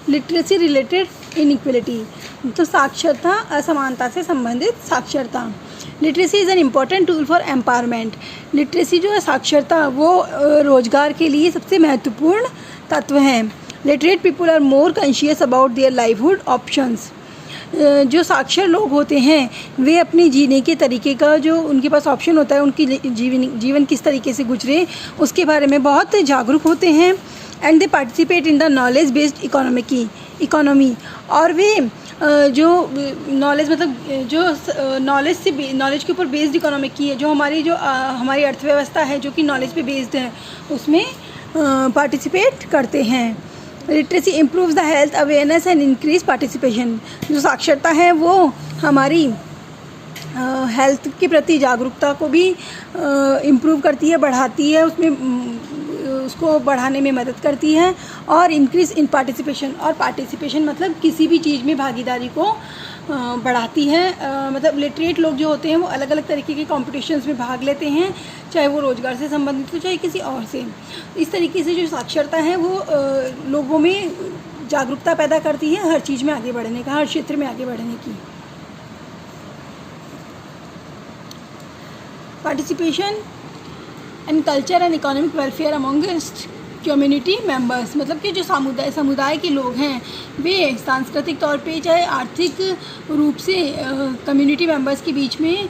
Literacy related inequality, तो साक्षरता असमानता से संबंधित साक्षरता। Literacy is an important tool for empowerment, literacy जो है साक्षरता वो रोजगार के लिए सबसे महत्वपूर्ण तत्व है। Literate people are more conscious about their livelihood options, जो साक्षर लोग होते हैं वे अपने जीने के तरीके का जो उनके पास ऑप्शन होता है, उनकी जीवन किस तरीके से गुजरे उसके बारे में बहुत जागरूक होते हैं। And they participate in the knowledge based economy, और वे जो नॉलेज मतलब जो नॉलेज के ऊपर बेस्ड इकोनॉमी की है, जो हमारी अर्थव्यवस्था है जो कि नॉलेज पे बेस्ड है, उसमें पार्टिसिपेट करते हैं। Literacy improves the health awareness and increase participation, जो साक्षरता है वो हमारी हेल्थ के प्रति जागरूकता को भी इम्प्रूव करती है, बढ़ाती है, उसको बढ़ाने में मदद करती है। और इंक्रीज इन पार्टिसिपेशन, और पार्टिसिपेशन मतलब किसी भी चीज़ में भागीदारी को बढ़ाती है। मतलब लिटरेट लोग जो होते हैं वो अलग अलग तरीके के कॉम्पिटिशन्स में भाग लेते हैं, चाहे वो रोज़गार से संबंधित हो चाहे किसी और से। इस तरीके से जो साक्षरता है वो लोगों में जागरूकता पैदा करती है हर चीज़ में आगे बढ़ने का, हर क्षेत्र में आगे बढ़ने की। Participation and culture and economic welfare amongst community members, मतलब कि जो समुदाय के लोग हैं वे सांस्कृतिक तौर पे चाहे आर्थिक रूप से कम्युनिटी मेंबर्स के बीच में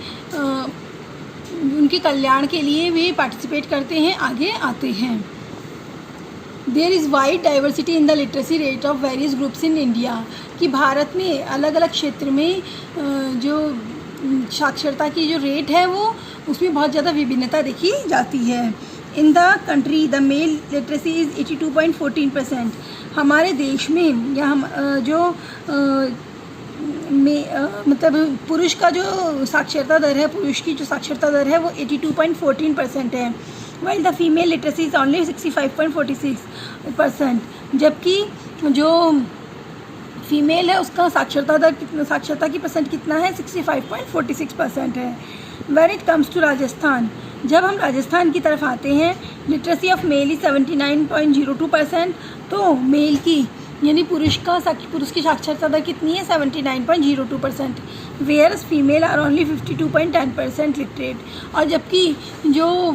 उनके कल्याण के लिए वे पार्टिसिपेट करते हैं, आगे आते हैं। There is wide diversity in the literacy rate of various groups in India, कि भारत में अलग अलग क्षेत्र में जो साक्षरता की जो रेट है वो उसमें बहुत ज़्यादा विभिन्नता देखी जाती है। In the country the mail literacy is 82.14%, हमारे देश में या हम मतलब पुरुष का जो साक्षरता दर है, पुरुष की जो साक्षरता दर है वो 82.14% है, while the female literacy is only 65.46%, जबकि जो फीमेल है उसका साक्षरता की परसेंट कितना है, 65.46% है। When it comes to Rajasthan, जब हम राजस्थान की तरफ आते हैं, लिटरेसी ऑफ मेल इज 79.02%, तो मेल की यानी पुरुष की साक्षरता दर कितनी है, 79.02%, where female are only 52.10% literate, और जबकि जो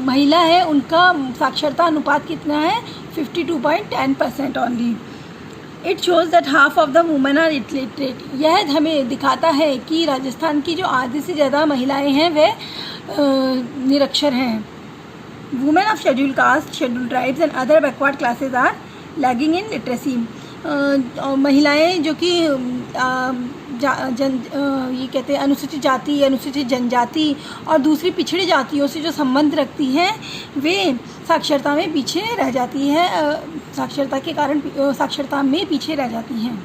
महिला है उनका साक्षरता अनुपात कितना है, 52.10% only. It shows that half of the women are illiterate, यह हमें दिखाता है कि राजस्थान की जो आधे से ज़्यादा महिलाएं हैं वे निरक्षर हैं। Women of scheduled caste, scheduled tribes and other backward classes are lagging in literacy, महिलाएं जो कि ये कहते हैं अनुसूचित जाति, अनुसूचित जनजाति और दूसरी पिछड़ी जातियों से जो संबंध रखती हैं वे साक्षरता में पीछे रह जाती हैं, साक्षरता के कारण साक्षरता में पीछे रह जाती हैं।